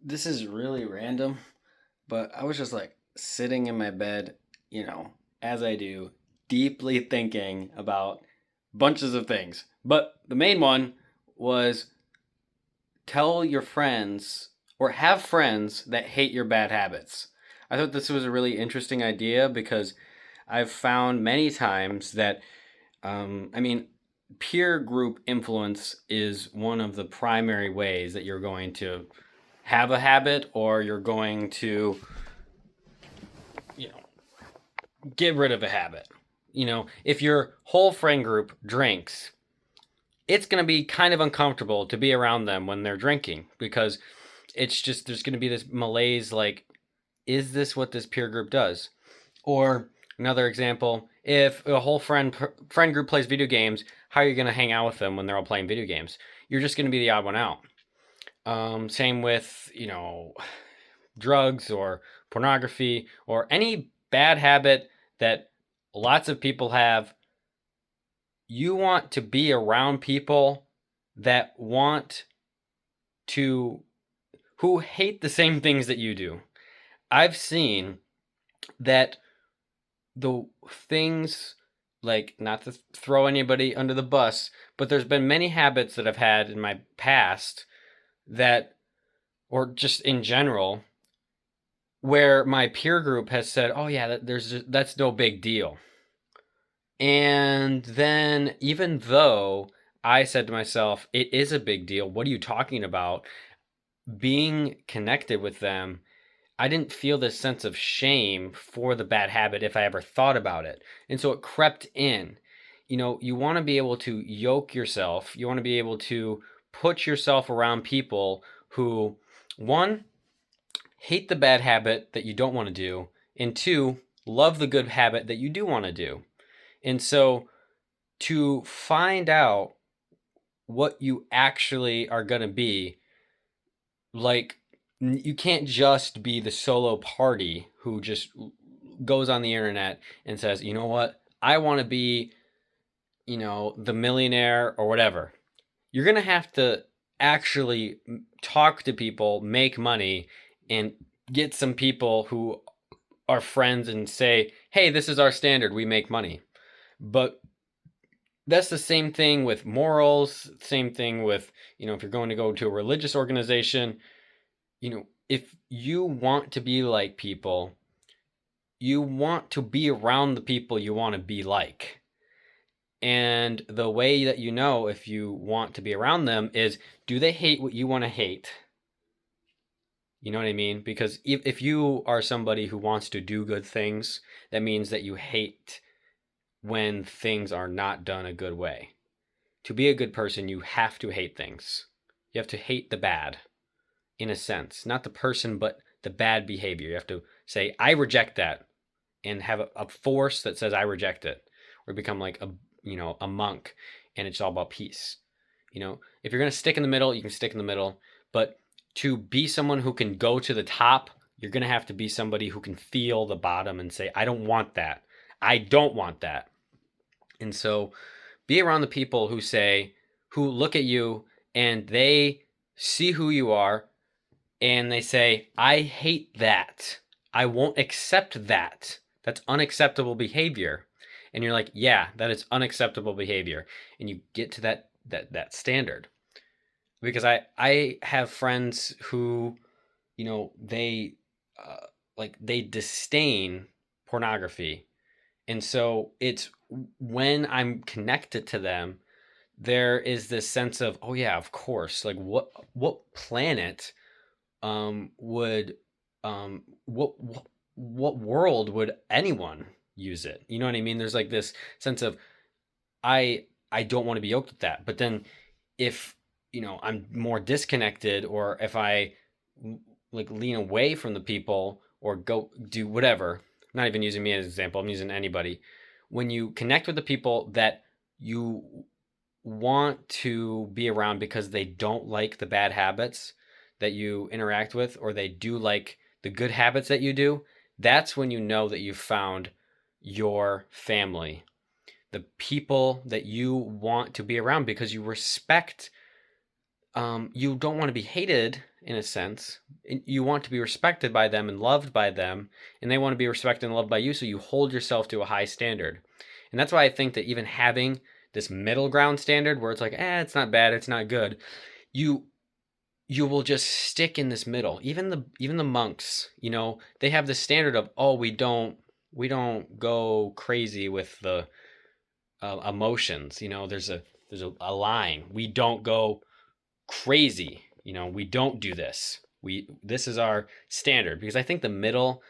This is really random, but I was just like sitting in my bed, as I do, deeply thinking about bunches of things. But the main one was tell your friends or have friends that hate your bad habits. I thought this was a really interesting idea because I've found many times that, I mean, peer group influence is one of the primary ways that you're going to have a habit or you're going to, you know, get rid of a habit. If your whole friend group drinks, it's going to be kind of uncomfortable to be around them when they're drinking because it's just there's going to be this malaise like, is this what this peer group does? Or another example, if a whole friend group plays video games, how are you going to hang out with them when they're all playing video games? You're just going to be the odd one out. Same with drugs or pornography or any bad habit that lots of people have. You want to be around people that want to who hate the same things that you do. I've seen that the things, like, not to throw anybody under the bus, but there's been many habits that I've had in my past that, or just in general, where my peer group has said, "Oh yeah, that's no big deal." And then even though I said to myself, "It is a big deal. What are you talking about?" Being connected with them, I didn't feel this sense of shame for the bad habit if I ever thought about it. And so it crept in. You want to be able to yoke yourself, you want to be able to put yourself around people who, one, hate the bad habit that you don't want to do, and two, love the good habit that you do want to do. And so to find out what you actually are going to be, like, you can't just be the solo party who just goes on the internet and says, you know what, I want to be, the millionaire or whatever. You're going to have to actually talk to people, make money, and get some people who are friends and say, hey, this is our standard, we make money. But that's the same thing with morals, same thing with, if you're going to go to a religious organization, if you want to be like people, you want to be around the people you want to be like. And the way that you know if you want to be around them is, do they hate what you want to hate? You know what I mean? Because if you are somebody who wants to do good things, that means that you hate when things are not done a good way. To be a good person, you have to hate things. You have to hate the bad, in a sense. Not the person, but the bad behavior. You have to say, I reject that, and have a force that says, I reject it. Or become like a monk, and it's all about peace. If you're going to stick in the middle, you can stick in the middle. But to be someone who can go to the top, you're going to have to be somebody who can feel the bottom and say, I don't want that. I don't want that. And so be around the people who look at you and they see who you are and they say, I hate that. I won't accept that. That's unacceptable behavior. And you're like, yeah, that is unacceptable behavior. And you get to that standard. Because I have friends who, they they disdain pornography. And so it's when I'm connected to them, there is this sense of, oh yeah, of course. Like what planet would what world would anyone use it? You know what I mean? There's like this sense of, I don't want to be yoked with that. But then if I'm more disconnected, or if I like lean away from the people or go do whatever, I'm not even using me as an example, I'm using anybody. When you connect with the people that you want to be around because they don't like the bad habits that you interact with, or they do like the good habits that you do, that's when you know that you've found your family, the people that you want to be around because you respect you don't want to be hated in a sense. You want to be respected by them and loved by them, and they want to be respected and loved by you, so you hold yourself to a high standard. And that's why I think that even having this middle ground standard where it's like, it's not bad, it's not good, you will just stick in this middle. Even the monks, they have this standard of, oh, we don't go crazy with the emotions. There's a line. We don't go crazy. We don't do this. This is our standard, because I think the middle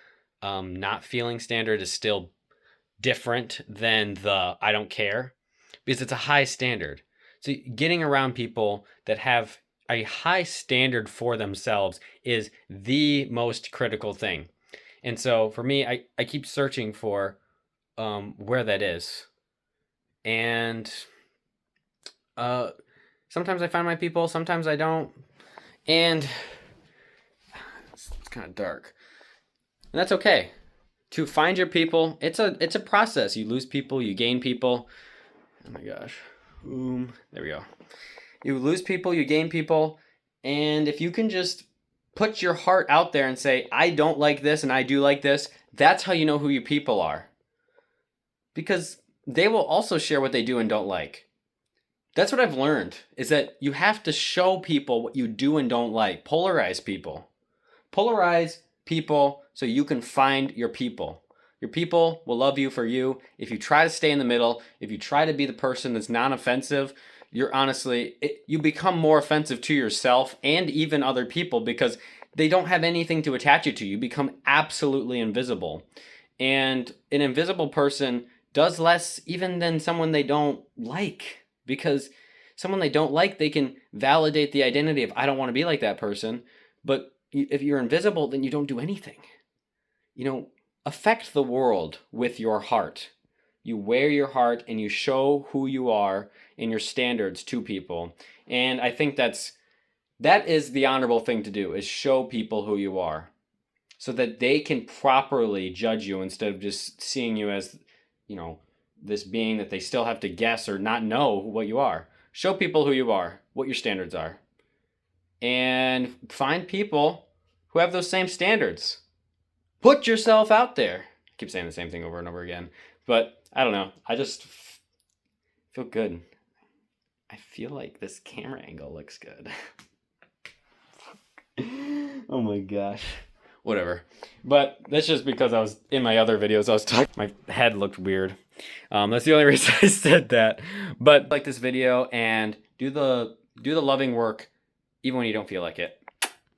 not feeling standard is still different than the I don't care, because it's a high standard. So getting around people that have a high standard for themselves is the most critical thing. And so for me, I keep searching for where that is. And sometimes I find my people, sometimes I don't. And it's kind of dark. And that's okay. To find your people, it's a process. You lose people, you gain people. Oh my gosh. There we go. You lose people, you gain people. And if you can just put your heart out there and say, I don't like this and I do like this, that's how you know who your people are. Because they will also share what they do and don't like. That's what I've learned, is that you have to show people what you do and don't like. Polarize people. Polarize people so you can find your people. Your people will love you for you. If you try to stay in the middle, if you try to be the person that's non-offensive, you become more offensive to yourself and even other people, because they don't have anything to attach you to. You become absolutely invisible. And an invisible person does less even than someone they don't like, because someone they don't like, they can validate the identity of, I don't want to be like that person. But if you're invisible, then you don't do anything. Affect the world with your heart. You wear your heart and you show who you are and your standards to people. And I think that is the honorable thing to do, is show people who you are, so that they can properly judge you instead of just seeing you as, this being that they still have to guess or not know what you are. Show people who you are, what your standards are. And find people who have those same standards. Put yourself out there. I keep saying the same thing over and over again. But I don't know. I just feel good. I feel like this camera angle looks good. Oh my gosh. Whatever. But that's just because I was in my other videos, I was talking, my head looked weird. That's the only reason I said that. But like this video and do the loving work even when you don't feel like it.